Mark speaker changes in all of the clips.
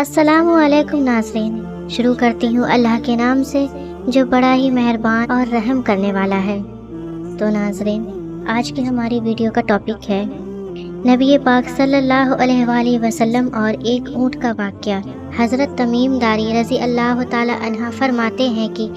Speaker 1: السلام علیکم ناظرین، شروع کرتی ہوں اللہ کے نام سے جو بڑا ہی مہربان اور رحم کرنے والا ہے۔ تو ناظرین، آج کی ہماری ویڈیو کا ٹاپک ہے نبی پاک صلی اللہ علیہ وآلہ وسلم اور ایک اونٹ کا واقعہ۔ حضرت تمیم داری رضی اللہ تعالی عنہ فرماتے ہیں کہ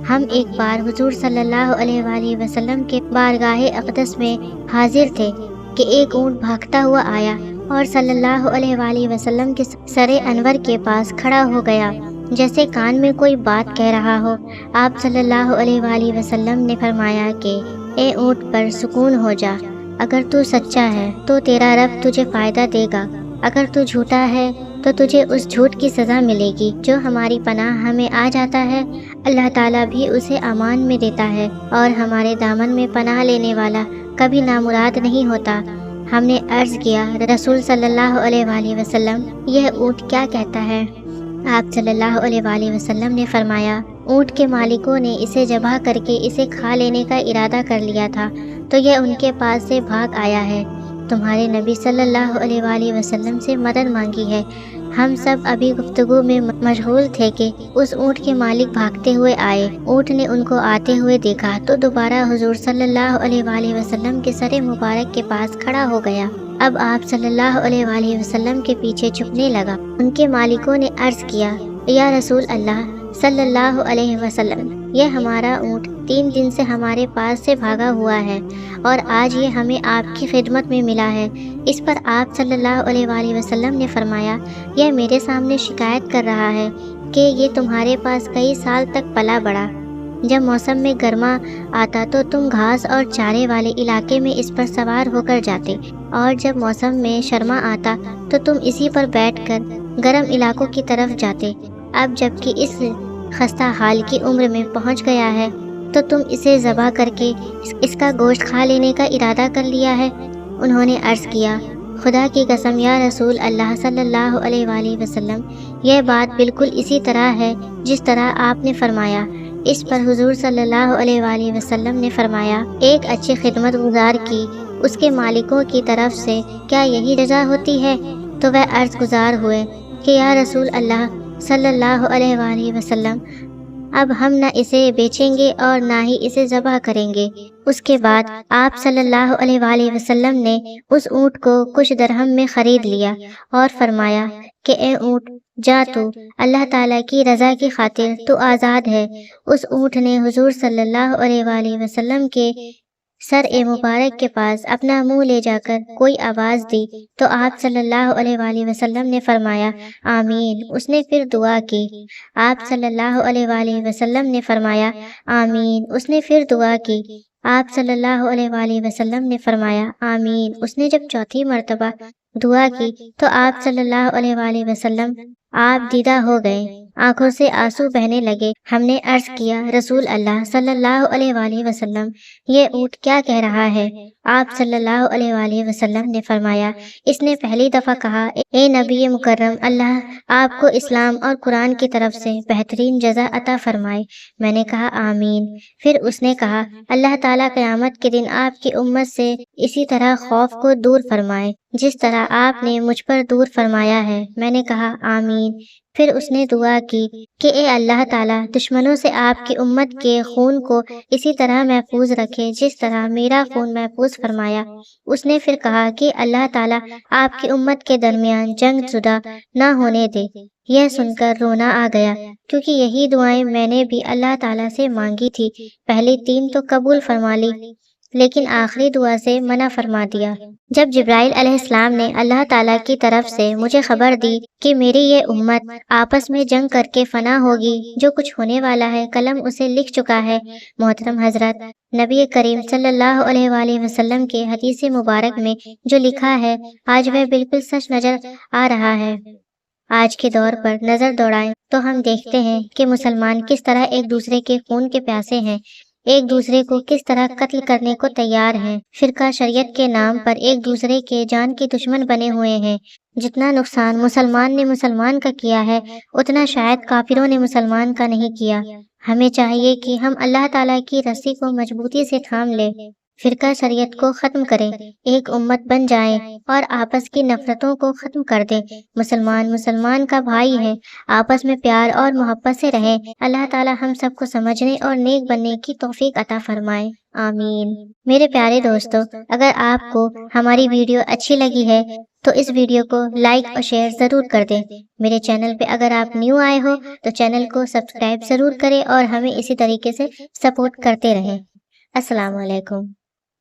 Speaker 1: ہم ایک بار حضور صلی اللہ علیہ وآلہ وسلم کے بارگاہ اقدس میں حاضر تھے کہ ایک اونٹ بھاگتا ہوا آیا اور صلی اللہ علیہ وآلہ وسلم کے سر انور کے پاس کھڑا ہو گیا جیسے کان میں کوئی بات کہہ رہا ہو۔ آپ صلی اللہ علیہ وآلہ وسلم نے فرمایا کہ اے اونٹ پر سکون ہو جا، اگر تو سچا ہے تو تیرا رب تجھے فائدہ دے گا، اگر تو جھوٹا ہے تو تجھے اس جھوٹ کی سزا ملے گی۔ جو ہماری پناہ ہمیں آ جاتا ہے اللہ تعالیٰ بھی اسے امان میں دیتا ہے، اور ہمارے دامن میں پناہ لینے والا کبھی نامراد نہیں ہوتا۔ ہم نے عرض کیا رسول صلی اللہ علیہ وآلہ وسلم، یہ اونٹ کیا کہتا ہے؟ آپ صلی اللہ علیہ وآلہ وسلم نے فرمایا اونٹ کے مالکوں نے اسے ذبح کر کے اسے کھا لینے کا ارادہ کر لیا تھا تو یہ ان کے پاس سے بھاگ آیا ہے۔ تمہارے نبی صلی اللہ علیہ وآلہ وسلم سے مدد مانگی ہے۔ ہم سب ابھی گفتگو میں مشغول تھے کہ اس اونٹ کے مالک بھاگتے ہوئے آئے۔ اونٹ نے ان کو آتے ہوئے دیکھا تو دوبارہ حضور صلی اللہ علیہ وآلہ وسلم کے سر مبارک کے پاس کھڑا ہو گیا۔ اب آپ صلی اللہ علیہ وآلہ وسلم کے پیچھے چھپنے لگا۔ ان کے مالکوں نے عرض کیا یا رسول اللہ صلی اللہ علیہ وسلم، یہ ہمارا اونٹ 3 دن سے ہمارے پاس سے بھاگا ہوا ہے اور آج یہ ہمیں آپ کی خدمت میں ملا ہے۔ اس پر آپ صلی اللہ علیہ وآلہ وسلم نے فرمایا یہ میرے سامنے شکایت کر رہا ہے کہ یہ تمہارے پاس کئی سال تک پلا بڑھا۔ جب موسم میں گرما آتا تو تم گھاس اور چارے والے علاقے میں اس پر سوار ہو کر جاتے، اور جب موسم میں سرما آتا تو تم اسی پر بیٹھ کر گرم علاقوں کی طرف جاتے۔ اب جب کہ اس خستہ حال کی عمر میں پہنچ گیا ہے تو تم اسے ذبح کر کے اس کا گوشت کھا لینے کا ارادہ کر لیا ہے۔ انہوں نے عرض کیا خدا کی قسم یا رسول اللہ صلی اللہ علیہ وآلہ وسلم، یہ بات بالکل اسی طرح ہے جس طرح آپ نے فرمایا۔ اس پر حضور صلی اللہ علیہ وآلہ وسلم نے فرمایا ایک اچھی خدمت گزار کی اس کے مالکوں کی طرف سے کیا یہی جزا ہوتی ہے؟ تو وہ عرض گزار ہوئے کہ یا رسول اللہ صلی اللہ علیہ وآلہ وسلم، اب ہم نہ اسے بیچیں گے اور نہ ہی اسے ذبح کریں گے۔ اس کے بعد آپ صلی اللہ علیہ وآلہ وسلم نے اس اونٹ کو کچھ درہم میں خرید لیا اور فرمایا کہ اے اونٹ جا، تو اللہ تعالیٰ کی رضا کی خاطر تو آزاد ہے۔ اس اونٹ نے حضور صلی اللہ علیہ وآلہ وسلم کے سر مبارک کے پاس اپنا منہ لے جا کر کوئی آواز دی تو آپ صلی اللہ علیہ وآلہ وسلم نے فرمایا آمین۔ اس نے پھر دعا کی، آپ صلی اللہ علیہ وآلہ وسلم نے فرمایا آمین۔ اس نے پھر دعا کی، آپ صلی اللہ علیہ وآلہ وسلم نے فرمایا آمین۔ اس نے جب چوتھی مرتبہ دعا کی تو آپ صلی اللہ علیہ وآلہ وسلم آپ دیدہ ہو گئے، آنکھوں سے آنسو بہنے لگے۔ ہم نے عرض کیا رسول اللہ صلی اللہ علیہ وآلہ وسلم، یہ اونٹ کیا کہہ رہا ہے؟ آپ صلی اللہ علیہ وآلہ وسلم نے فرمایا اس نے پہلی دفعہ کہا اے نبی مکرم، اللہ آپ کو اسلام اور قرآن کی طرف سے بہترین جزا عطا فرمائے۔ میں نے کہا آمین۔ پھر اس نے کہا اللہ تعالیٰ قیامت کے دن آپ کی امت سے اسی طرح خوف کو دور فرمائے جس طرح آپ نے مجھ پر دور فرمایا ہے۔ میں نے کہا آمین۔ پھر اس نے دعا کی کہ اے اللہ تعالیٰ دشمنوں سے آپ کی امت کے خون کو اسی طرح محفوظ رکھے جس طرح میرا خون محفوظ فرمایا۔ اس نے پھر کہا کہ اللہ تعالیٰ آپ کی امت کے درمیان جنگ زدہ نہ ہونے دے۔ یہ سن کر رونا آ گیا کیونکہ یہی دعائیں میں نے بھی اللہ تعالیٰ سے مانگی تھی۔ پہلی 3 تو قبول فرما لی لیکن آخری دعا سے منع فرما دیا۔ جب جبرائیل علیہ السلام نے اللہ تعالیٰ کی طرف سے مجھے خبر دی کہ میری یہ امت آپس میں جنگ کر کے فنا ہوگی، جو کچھ ہونے والا ہے قلم اسے لکھ چکا ہے۔ محترم حضرت، نبی کریم صلی اللہ علیہ وآلہ وسلم کے حدیث مبارک میں جو لکھا ہے آج وہ بالکل سچ نظر آ رہا ہے۔ آج کے دور پر نظر دوڑائیں تو ہم دیکھتے ہیں کہ مسلمان کس طرح ایک دوسرے کے خون کے پیاسے ہیں، ایک دوسرے کو کس طرح قتل کرنے کو تیار ہیں، فرقہ شریعت کے نام پر ایک دوسرے کے جان کے دشمن بنے ہوئے ہیں۔ جتنا نقصان مسلمان نے مسلمان کا کیا ہے اتنا شاید کافروں نے مسلمان کا نہیں کیا۔ ہمیں چاہیے کہ ہم اللہ تعالیٰ کی رسی کو مضبوطی سے تھام لیں فرقہ شریعت کو ختم کرے، ایک امت بن جائے اور آپس کی نفرتوں کو ختم کر دے۔ مسلمان کا بھائی ہے، آپس میں پیار اور محبت سے رہے۔ اللہ تعالی ہم سب کو سمجھنے اور نیک بننے کی توفیق عطا فرمائے، آمین۔ میرے پیارے دوستو، اگر آپ کو ہماری ویڈیو اچھی لگی ہے تو اس ویڈیو کو لائک اور شیئر ضرور کر دیں۔ میرے چینل پہ اگر آپ نیو آئے ہو تو چینل کو سبسکرائب ضرور کریں اور ہمیں اسی طریقے سے سپورٹ کرتے رہیں۔ السلام علیکم۔